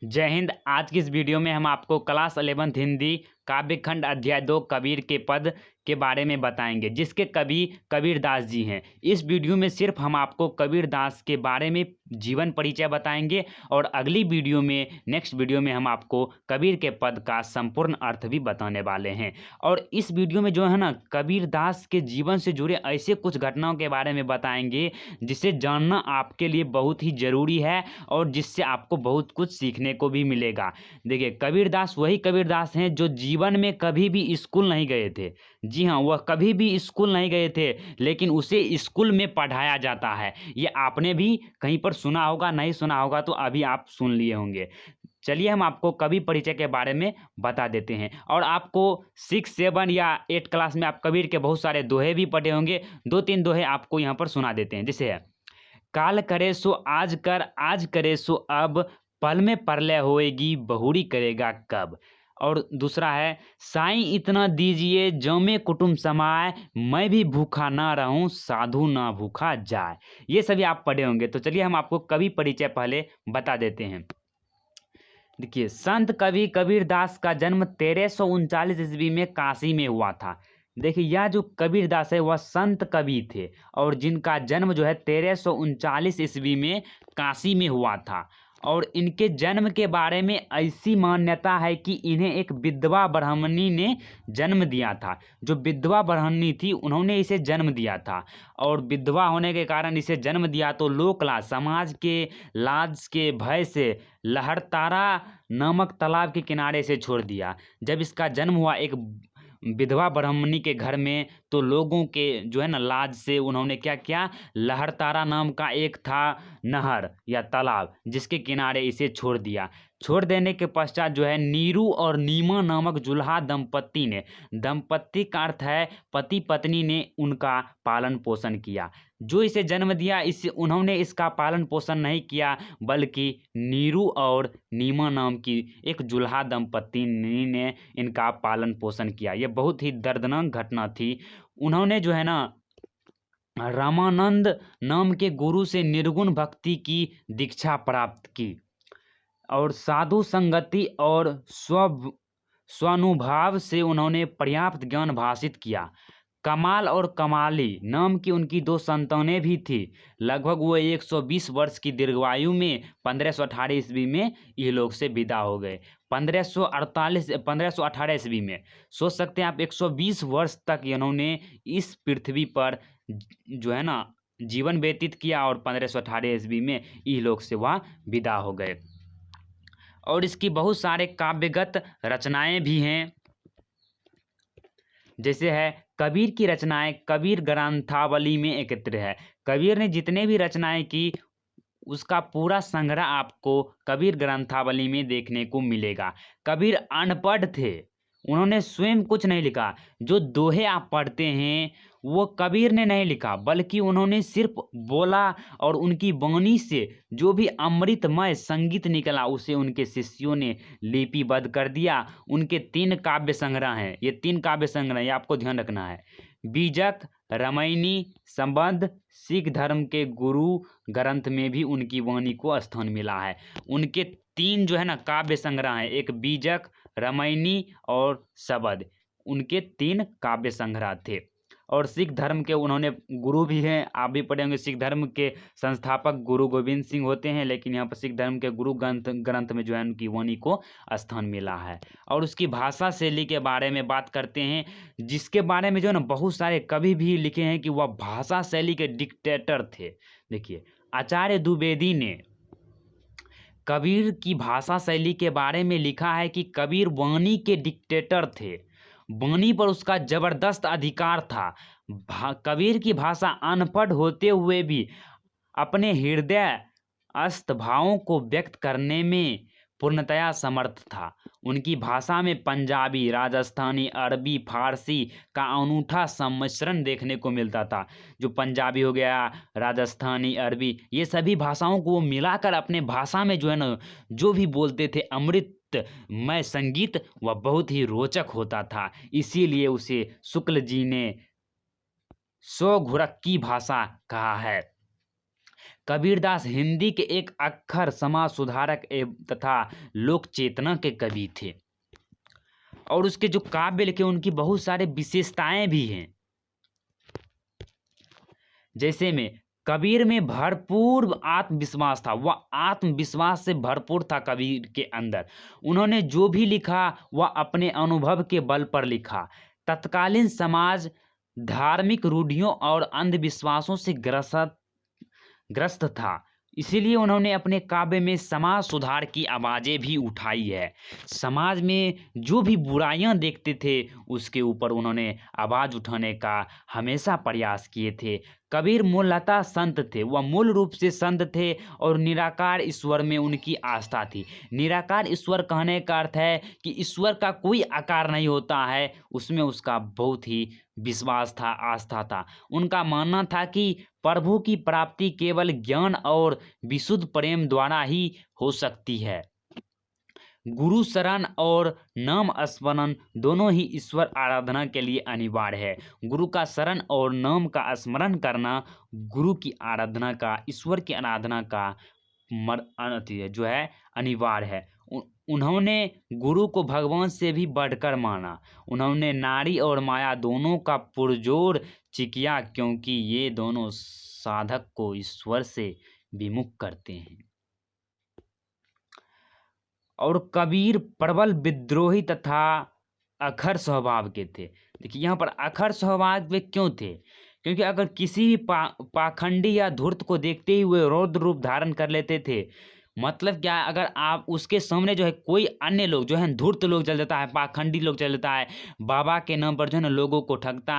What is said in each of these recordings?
जय हिंद। आज की इस वीडियो में हम आपको क्लास 11th हिंदी काव्य खंड अध्याय 2 कबीर के पद के बारे में बताएंगे, जिसके कवि कबीर दास जी हैं। इस वीडियो में सिर्फ हम आपको कबीर दास के बारे में जीवन परिचय बताएंगे और अगली वीडियो में नेक्स्ट वीडियो में हम आपको कबीर के पद का संपूर्ण अर्थ भी बताने वाले हैं। और इस वीडियो में जो है ना, कबीर दास के जीवन से जुड़े ऐसे कुछ घटनाओं के बारे में बताएंगे जिसे जानना आपके लिए बहुत ही ज़रूरी है और जिससे आपको बहुत कुछ सीखने को भी मिलेगा। देखिए, कबीर दास वही कबीर दास हैं जो जीवन में कभी भी स्कूल नहीं गए थे। जी हाँ, वह कभी भी स्कूल नहीं गए थे, लेकिन उसे स्कूल में पढ़ाया जाता है। ये आपने भी कहीं पर सुना होगा, नहीं सुना होगा तो अभी आप सुन लिए होंगे। चलिए हम आपको कवि परिचय के बारे में बता देते हैं। और आपको 6, 7 या 8 क्लास में आप कबीर के बहुत सारे दोहे भी पढ़े होंगे। 2-3 दोहे आपको यहाँ पर सुना देते हैं। जैसे है, काल करे सो आज कर, आज करे सो अब, पल में प्रलय होएगी बहुरी करेगा कब। और दूसरा है, साईं इतना दीजिए जौमे कुटुंब समाए, मैं भी भूखा ना रहूं साधु ना भूखा जाए। ये सभी आप पढ़े होंगे। तो चलिए हम आपको कवि परिचय पहले बता देते हैं। देखिए, संत कवि कबीर दास का जन्म 1339 ईस्वी में काशी में हुआ था। देखिए, यह जो कबीर दास है वह संत कवि थे और जिनका जन्म जो है 1339 ईस्वी में काशी में हुआ था। और इनके जन्म के बारे में ऐसी मान्यता है कि इन्हें एक विधवा ब्राह्मणी ने जन्म दिया था। जो विधवा ब्राह्मणी थी उन्होंने इसे जन्म दिया था। और विधवा होने के कारण इसे जन्म दिया तो लोक लाज, समाज के लाज के भय से लहरतारा नामक तालाब के किनारे से छोड़ दिया। जब इसका जन्म हुआ एक विधवा ब्राह्मणी के घर में, तो लोगों के जो है ना लाज से उन्होंने क्या किया, लहरतारा नाम का एक था नहर या तालाब, जिसके किनारे इसे छोड़ दिया। छोड़ देने के पश्चात जो है नीरू और नीमा नामक जुल्हा दंपत्ति ने, दंपत्ति का अर्थ है पति पत्नी ने उनका पालन पोषण किया। जो इसे जन्म दिया, इसे उन्होंने इसका पालन पोषण नहीं किया, बल्कि नीरू और नीमा नाम की एक जुल्हा दंपत्ति ने इनका पालन पोषण किया। यह बहुत ही दर्दनाक घटना थी। उन्होंने जो है ना रामानंद नाम के गुरु से निर्गुण भक्ति की दीक्षा प्राप्त की और साधु संगति और स्वानुभाव से उन्होंने पर्याप्त ज्ञान भाषित किया। कमाल और कमाली नाम की उनकी 2 संतानें भी थी। लगभग वो 120 वर्ष की दीर्घायु में 1518 ईस्वी में ये लोग से विदा हो गए। 1518 ईस्वी में सोच सकते हैं आप, 120 वर्ष तक इन्होंने इस पृथ्वी पर जो है ना जीवन व्यतीत किया और 1518 ईस्वी में ये लोग से वह विदा हो गए। और इसकी बहुत सारे काव्यगत रचनाएं भी हैं। जैसे है, कबीर की रचनाएं कबीर ग्रंथावली में एकत्र है। कबीर ने जितने भी रचनाएं की उसका पूरा संग्रह आपको कबीर ग्रंथावली में देखने को मिलेगा। कबीर अनपढ़ थे, उन्होंने स्वयं कुछ नहीं लिखा। जो दोहे आप पढ़ते हैं वो कबीर ने नहीं लिखा, बल्कि उन्होंने सिर्फ बोला और उनकी वाणी से जो भी अमृतमय संगीत निकला उसे उनके शिष्यों ने लिपिबद्ध कर दिया। उनके 3 काव्य संग्रह हैं। ये 3 काव्य संग्रह ये आपको ध्यान रखना है। बीजक, रामायणी, संबंध, सिख धर्म के गुरु ग्रंथ में भी उनकी वाणी को स्थान मिला है। उनके 3 जो है ना काव्य संग्रह हैं, एक बीजक, रामायणी और सबद, उनके 3 काव्य संग्रह थे। और सिख धर्म के उन्होंने गुरु भी हैं। आप भी पढ़े होंगे, सिख धर्म के संस्थापक गुरु गोविंद सिंह होते हैं, लेकिन यहाँ पर सिख धर्म के गुरु ग्रंथ में जो है उनकी वाणी को स्थान मिला है। और उसकी भाषा शैली के बारे में बात करते हैं, जिसके बारे में जो है ना बहुत सारे कवि भी लिखे हैं कि वह भाषा शैली के डिक्टेटर थे। देखिए, आचार्य द्विवेदी ने कबीर की भाषा शैली के बारे में लिखा है कि कबीर वाणी के डिक्टेटर थे। वाणी पर उसका जबरदस्त अधिकार था। कबीर की भाषा अनपढ़ होते हुए भी अपने हृदय अस्त भावों को व्यक्त करने में पूर्णतया समर्थ था। उनकी भाषा में पंजाबी, राजस्थानी, अरबी, फारसी का अनूठा सम्मिश्रण देखने को मिलता था। जो पंजाबी हो गया, राजस्थानी, अरबी, ये सभी भाषाओं को वो मिलाकर अपने भाषा में जो है ना जो भी बोलते थे अमृतमय संगीत, वह बहुत ही रोचक होता था। इसीलिए उसे शुक्ल जी ने सौ घुरक्की भाषा कहा है। कबीरदास हिंदी के एक अक्षर समाज सुधारक एवं तथा लोक चेतना के कवि थे और उसके जो काव्य लिखे उनकी बहुत सारे विशेषताएं भी हैं। जैसे में कबीर में भरपूर आत्मविश्वास था, वह आत्मविश्वास से भरपूर था कबीर के अंदर। उन्होंने जो भी लिखा वह अपने अनुभव के बल पर लिखा। तत्कालीन समाज धार्मिक रूढ़ियों और अंधविश्वासों से ग्रस्त था, इसीलिए उन्होंने अपने काव्य में समाज सुधार की आवाज़ें भी उठाई है। समाज में जो भी बुराइयां देखते थे उसके ऊपर उन्होंने आवाज़ उठाने का हमेशा प्रयास किए थे। कबीर मूलतः संत थे, वह मूल रूप से संत थे और निराकार ईश्वर में उनकी आस्था थी। निराकार ईश्वर कहने का अर्थ है कि ईश्वर का कोई आकार नहीं होता है, उसमें उसका बहुत ही विश्वास था, आस्था था। उनका मानना था कि प्रभु की प्राप्ति केवल ज्ञान और विशुद्ध प्रेम द्वारा ही हो सकती है। गुरु शरण और नाम स्मरण दोनों ही ईश्वर आराधना के लिए अनिवार्य है। गुरु का शरण और नाम का स्मरण करना गुरु की आराधना का, ईश्वर की आराधना का जो है अनिवार्य है। उन्होंने गुरु को भगवान से भी बढ़कर माना। उन्होंने नारी और माया दोनों का पुरजोर चिकिया, क्योंकि ये दोनों साधक को ईश्वर से विमुख करते हैं। और कबीर प्रबल विद्रोही तथा अखर स्वभाव के थे। देखिए यहाँ पर अखर स्वभाव वे क्यों थे? क्योंकि अगर किसी भी पाखंडी या धूर्त को देखते ही हुए रौद्र रूप धारण कर लेते थे। मतलब क्या है, अगर आप उसके सामने जो है कोई अन्य लोग जो है धूर्त लोग चल जाता है, पाखंडी लोग चल जाता है, बाबा के नाम पर जो है ना लोगों को ठगता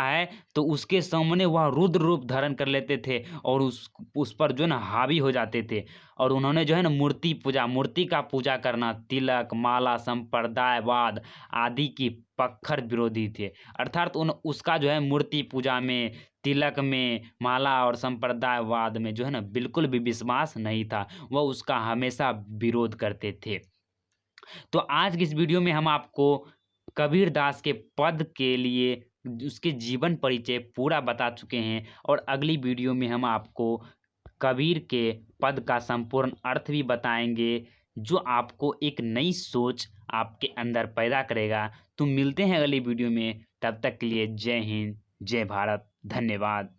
है, तो उसके सामने वह रुद्र रूप धारण कर लेते थे और उस पर जो है ना हावी हो जाते थे। और उन्होंने जो है ना मूर्ति का पूजा करना, तिलक माला संप्रदायवाद आदि की पक्खर विरोधी थे। अर्थात उसका जो है मूर्ति पूजा में, तिलक में, माला और संप्रदायवाद में जो है ना बिल्कुल भी विश्वास नहीं था, वह उसका हमेशा विरोध करते थे। तो आज की इस वीडियो में हम आपको कबीरदास के पद के लिए उसके जीवन परिचय पूरा बता चुके हैं और अगली वीडियो में हम आपको कबीर के पद का संपूर्ण अर्थ भी बताएंगे, जो आपको एक नई सोच आपके अंदर पैदा करेगा। तो मिलते हैं अगली वीडियो में, तब तक के लिए जय हिंद, जय भारत, धन्यवाद।